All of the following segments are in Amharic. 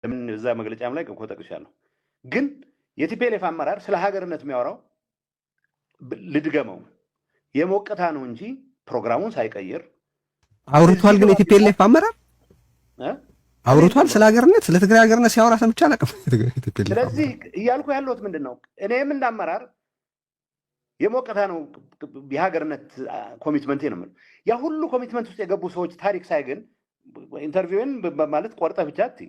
ለምን እዛ መግለጫም ላይ ቆጠቅሻለሁ ግን የቲፒኤልኤፍ አመራር ስለ ሀገርነት የሚያወራው ልድገመው የሞቀታ ነው እንጂ ፕሮግራሙን ሳይቀይር አውርቷል ግን የቲፒኤልኤፍ አመራር አውርቷል ስለ ሀገርነት ስለ ትግራይ ሀገርነት ሲያወራ ሰምቼ አላውቅም ስለዚህ እያልኩ ያለሁት ምንድነው እኔም እንዳመራር የሞቀታ ነው የሀገርነት ኮሚትመንት ነው ማለት ያ ሁሉ ኮሚትመንት ውስጥ የገቡ ሰዎች ታሪክ ሳይገን ኢንተርቪውን በማለት ቆርጠ ብቻ አትይ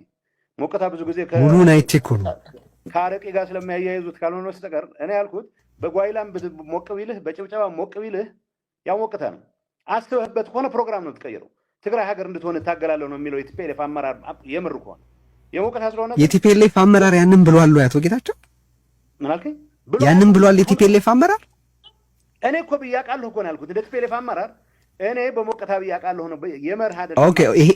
ሞቀታ ብዙ ጊዜ ሙሉን አይቼኮ ነው ካረቂ ጋር ስለማያያይዙት ካልሆነ በስተቀር እኔ ያልኩት በጓይላም ሞቅ ቢልህ በጭብጨባ ሞቅ ቢልህ ያው ሞቀታ ነው አስተውህበት ሆነ ፕሮግራም ነው ተቀየረው ትግራይ ሀገር እንድትሆን ታገላለሁ ነው የሚለው የቲፒኤልኤፍ አመራር የምር ከሆነ የሞቀታ ስለሆነ የቲፒኤልኤፍ አመራር ያንን ብሏል ወይ አቶ ጌታቸው ምን አልከኝ ያንን ብሏል የቲፒኤልኤፍ አመራር እኔ እኮ ብያቃለሁ እኮ ነው ያልኩት እንደ ቲፒኤልኤፍ አመራር እኔ በሞቀታ ብያቃለሁ ነው የመርህ አይደለም ኦኬ ይሄ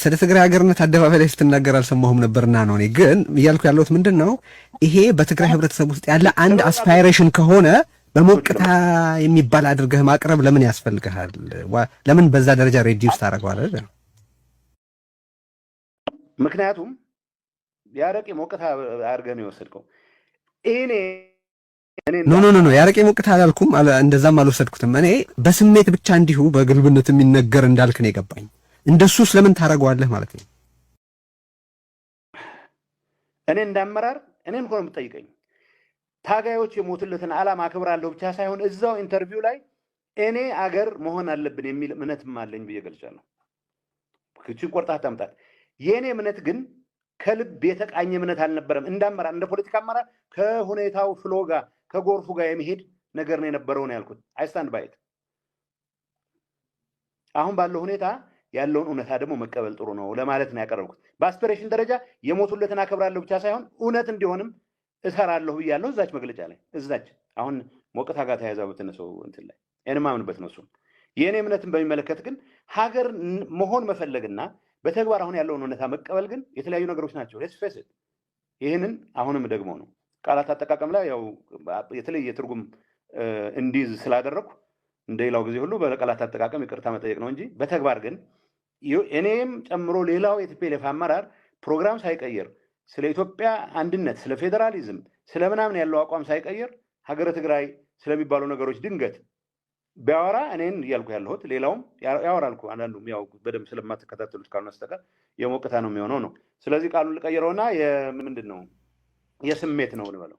ስለ ትግራይ ሀገርነት አደባባይ ላይ ስትናገር አልሰማሁም ነበርና ነው እኔ ግን እያልኩ ያለሁት ምንድነው ይሄ በትግራይ ህብረተሰብ ውስጥ ያለ አንድ አስፓይሬሽን ከሆነ በሞቀታ የሚባል አድርገህ ማቅረብ ለምን ያስፈልጋል ለምን በዛ ደረጃ ሬዲዩስ ታደርገዋለህ ምክንያቱም ያረቂ ሞቀታ አድርገህ ነው የወሰድከው እኔ ኖ ያረቂ ሞቀታ አላልኩም እንደዛም አልወሰድኩትም እኔ በስሜት ብቻ እንዲሁ በግልብነት የሚነገር እንዳልክ ነው የገባኝ እንደሱስ ለምን ታረጋዋለህ ማለት ነው እኔ እንዳመራር እኔን ሆነ የምጠይቀኝ ታጋዮች የሞቱለትን ዓላማ አክብራለሁ ብቻ ሳይሆን እዛው ኢንተርቪው ላይ እኔ አገር መሆን አለብን የሚል እምነትም አለኝ ብዬ ገልጫለሁ ክቺን ቆርጣ ታምጣት የኔ እምነት ግን ከልብ የተቃኘ እምነት አልነበረም እንዳመራር እንደ ፖለቲካ አመራር ከሁኔታው ፍሎጋ ከጎርፉ ጋር የሚሄድ ነገር ነው የነበረው ነው ያልኩት አይስታንድ ባይት አሁን ባለው ሁኔታ ያለውን እውነታ ደግሞ መቀበል ጥሩ ነው ለማለት ነው ያቀረብኩት በአስፒሬሽን ደረጃ የሞቱለትን አክብራለሁ ብቻ ሳይሆን እውነት እንዲሆንም እሰራለሁ ብያለሁ እዛች መግለጫ ላይ እዛች አሁን ሞቀታ ጋር ተያይዛው በተነሰው እንትን ላይ እኔማምንበት ነው እሱ የኔ እምነትን በሚመለከት ግን ሀገር መሆን መፈለግና በተግባር አሁን ያለውን እውነታ መቀበል ግን የተለያዩ ነገሮች ናቸው ሌትስ ፌስ ኢት ይሄንን አሁንም ደግሞ ነው ቃላት አጠቃቀም ላይ ያው የተለየ ትርጉም እንዲዝ ስላደረኩ እንደሌላው ጊዜ ሁሉ በቃላት አጠቃቀም ይቅርታ መጠየቅ ነው እንጂ በተግባር ግን እኔም ጨምሮ ሌላው የቲፒኤልኤፍ አመራር ፕሮግራም ሳይቀየር ስለ ኢትዮጵያ አንድነት ስለ ፌደራሊዝም ስለ ምናምን ያለው አቋም ሳይቀየር ሀገረ ትግራይ ስለሚባሉ ነገሮች ድንገት ቢያወራ እኔን እያልኩ ያለሁት ሌላውም ያወራልኩ አንዳንዱም ያው በደንብ ስለማትከታተሉት ካልሆነ በስተቀር የሞቀታ ነው የሚሆነው ነው ስለዚህ ቃሉን ልቀይረውና ምንድነው የስሜት ነው ልበለው